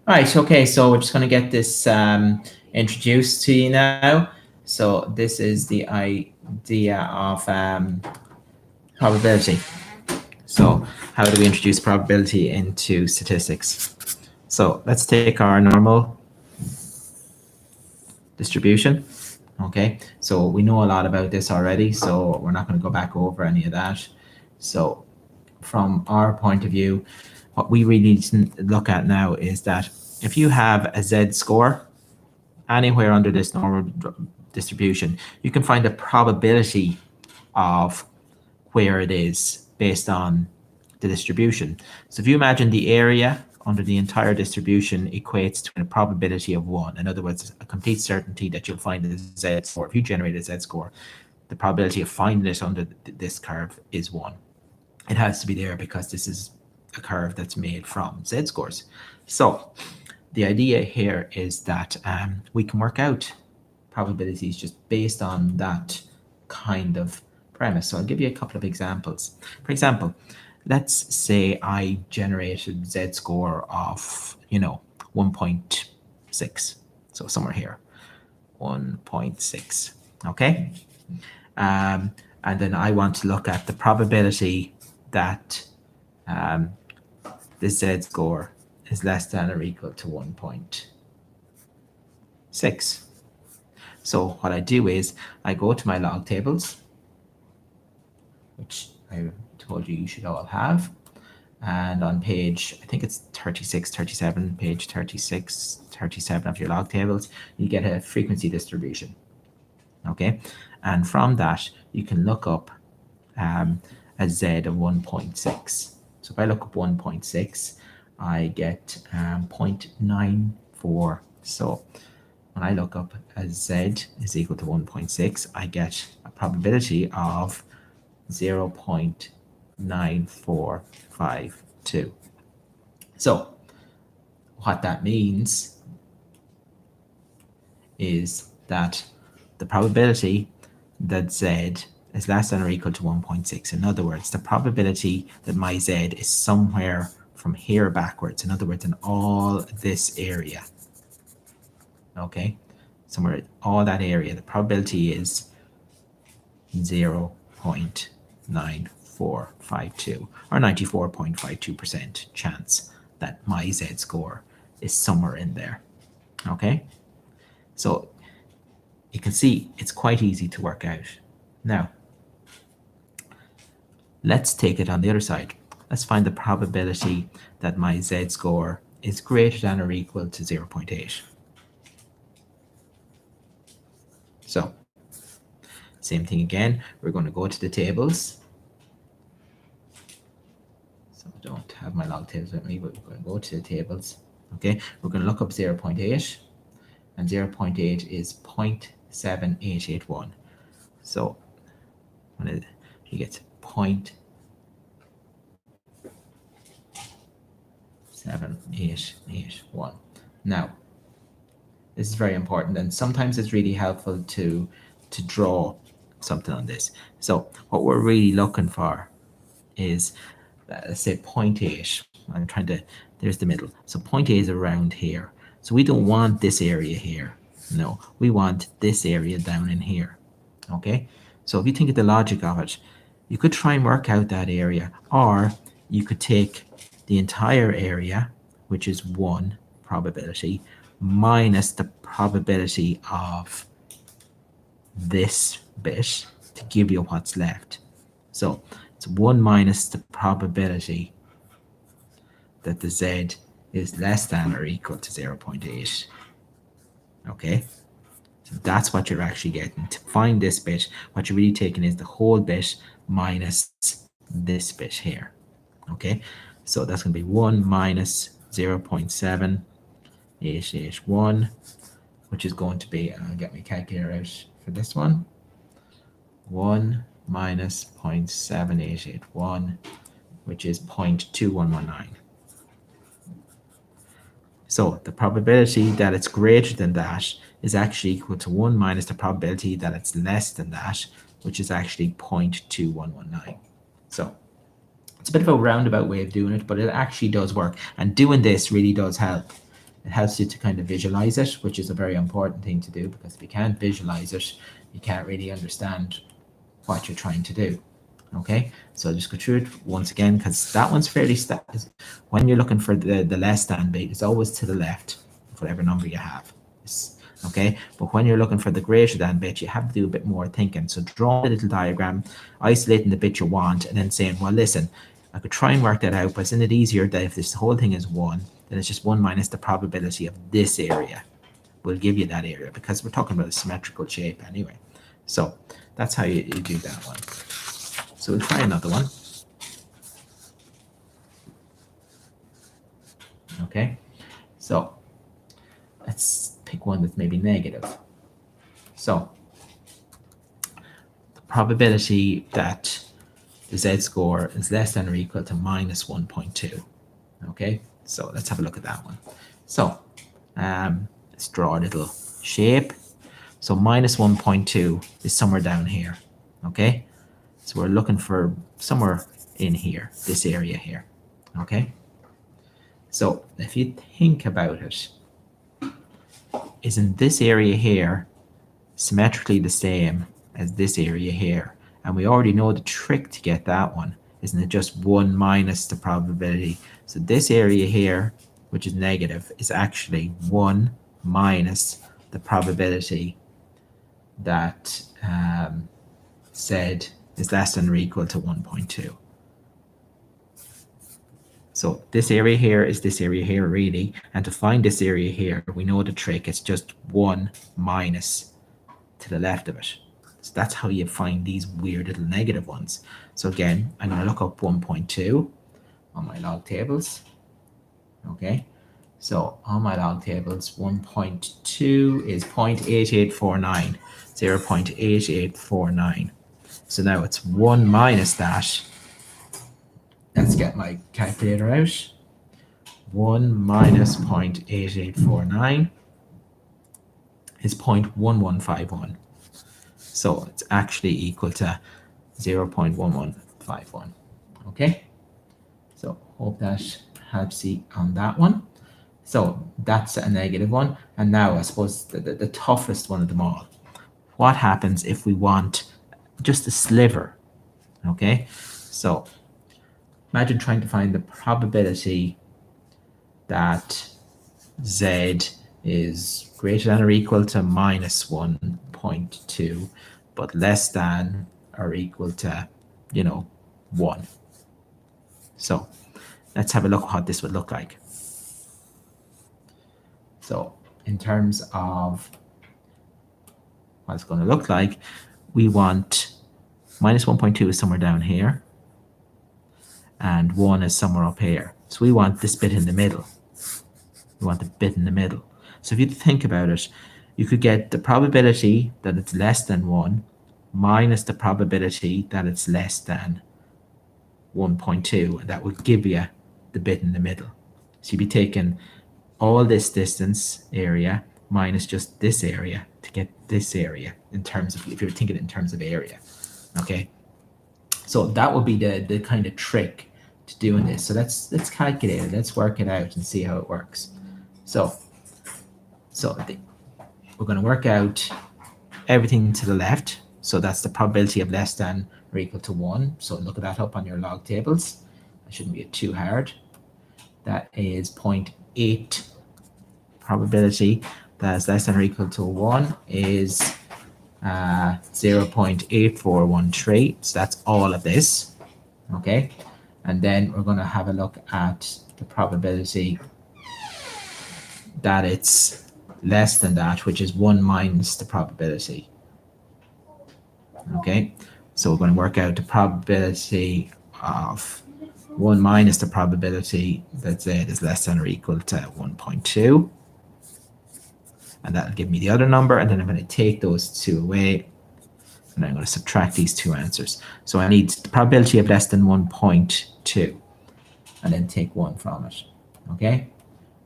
Right, okay, so we're just going to get this introduced to you now. So this is the idea of probability. So how do we introduce probability into statistics? So let's take our normal distribution. Okay, so we know a lot about this already, so we're not going to go back over any of that. So from our point of view, what we really need to look at now is that if you have a z-score anywhere under this normal distribution, you can find the probability of where it is based on the distribution. So if you imagine the area under the entire distribution equates to a probability of 1. In other words, a complete certainty that you'll find a z-score. If you generate a z-score, the probability of finding it under this curve is 1. It has to be there because this is a curve that's made from z-scores. So the idea here is that we can work out probabilities just based on that kind of premise. So I'll give you a couple of examples. For example, let's say I generated z-score of, 1.6. So somewhere here, 1.6, okay? And then I want to look at the probability that the z-score is less than or equal to 1.6. So what I do is I go to my log tables, which I told you should all have. And on page, I think it's 36, 37, page 36, 37 of your log tables, you get a frequency distribution. Okay. And from that, you can look up a Z of 1.6. So if I look up 1.6, I get 0.94. So when I look up a Z is equal to 1.6, I get a probability of 0.9452. So what that means is that the probability that Z is less than or equal to 1.6. In other words, the probability that my Z is somewhere from here backwards. In other words, in all this area. Okay, somewhere all that area, the probability is 0.9452 or 94.52% chance that my z-score is somewhere in there. Okay, so you can see it's quite easy to work out. Now, let's take it on the other side. Let's find the probability that my z-score is greater than or equal to 0.8. So, same thing again, we're going to go to the tables. So I don't have my log tables with me, but we're going to go to the tables. Okay, we're going to look up 0.8, and 0.8 is 0.7881. So when you get 0.7881. Now, this is very important, and sometimes it's really helpful to draw something on this. So what we're really looking for is, let's say 0.8. I'm trying to, there's the middle. So 0.8 is around here. So we don't want this area here. No, we want this area down in here. Okay, so if you think of the logic of it, you could try and work out that area, or you could take the entire area, which is 1 probability, minus the probability of this bit to give you what's left. So it's 1 minus the probability that the Z is less than or equal to 0.8. Okay, so that's what you're actually getting. To find this bit, what you're really taking is the whole bit minus this bit here. Okay, so that's going to be 1 minus 0.7881, which is going to be, I'll get my calculator out for this one, 1 minus 0.7881, which is 0.2119. So the probability that it's greater than that is actually equal to 1 minus the probability that it's less than that, which is actually 0.2119. So it's a bit of a roundabout way of doing it, but it actually does work. And doing this really does help It helps you to kind of visualize it, which is a very important thing to do, because if you can't visualize it, you can't really understand what you're trying to do. Okay, so I'll just go through it once again, because that one's fairly when you're looking for the less than bit, it's always to the left of whatever number you have. Okay, but when you're looking for the greater than bit, you have to do a bit more thinking. So draw a little diagram, isolating the bit you want, and then saying, well, listen, I could try and work that out, but isn't it easier that if this whole thing is 1, then it's just 1 minus the probability of this area will give you that area, because we're talking about a symmetrical shape anyway. So that's how you do that one. So we'll try another one. Okay, so let's pick one that's maybe negative. So the probability that the z-score is less than or equal to minus 1.2. Okay, so let's have a look at that one. So let's draw a little shape. So minus 1.2 is somewhere down here. Okay, so we're looking for somewhere in here, this area here. Okay, so if you think about it, isn't this area here symmetrically the same as this area here? And we already know the trick to get that one. Isn't it just 1 minus the probability? So this area here, which is negative, is actually 1 minus the probability that Z is less than or equal to 1.2. So this area here is this area here, really. And to find this area here, we know the trick. It's just 1 minus to the left of it. So that's how you find these weird little negative ones. So again, I'm going to look up 1.2 on my log tables. Okay, so on my log tables, 1.2 is 0.8849, 0.8849. So now it's 1 minus that. Let's get my calculator out. 1 minus 0.8849 is 0.1151. So it's actually equal to 0.1151. Okay, so hope that helps you on that one. So that's a negative one. And now I suppose the toughest one of them all. What happens if we want just a sliver? Okay, so imagine trying to find the probability that Z is greater than or equal to minus 1.2, but less than or equal to, 1. So let's have a look at what this would look like. So in terms of what it's going to look like, we want minus 1.2 is somewhere down here, and 1 is somewhere up here. So we want this bit in the middle. We want the bit in the middle. So if you think about it, you could get the probability that it's less than 1 minus the probability that it's less than 1.2, and that would give you the bit in the middle. So you'd be taking all this distance area minus just this area to get this area in terms of, if you're thinking in terms of area. Okay, so that would be the kind of trick to doing this. So let's calculate it. Let's work it out and see how it works. So we're going to work out everything to the left. So that's the probability of less than or equal to 1. So look at that up on your log tables. That shouldn't be too hard. That is 0.8 probability that is less than or equal to 1 is 0.8413. So that's all of this. Okay, and then we're going to have a look at the probability that it's less than that, which is 1 minus the probability. Okay, so we're going to work out the probability of 1 minus the probability that Z is less than or equal to 1.2. And that'll give me the other number. And then I'm going to take those two away. And I'm going to subtract these two answers. So I need the probability of less than 1.2. And then take 1 from it. Okay,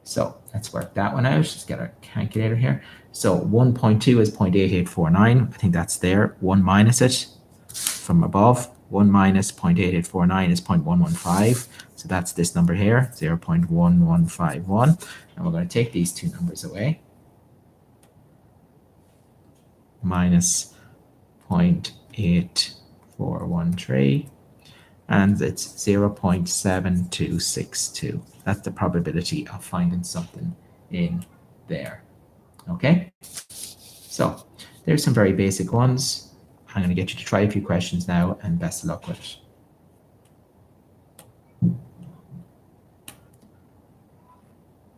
so let's work that one out. Let's get our calculator here. So 1.2 is 0.8849. I think that's there. 1 minus it from above, 1 minus 0.8849 is 0.115. So that's this number here, 0.1151. And we're going to take these two numbers away. Minus 0.8413. And it's 0.7262. That's the probability of finding something in there. Okay? So there's some very basic ones. I'm going to get you to try a few questions now, and best of luck with it.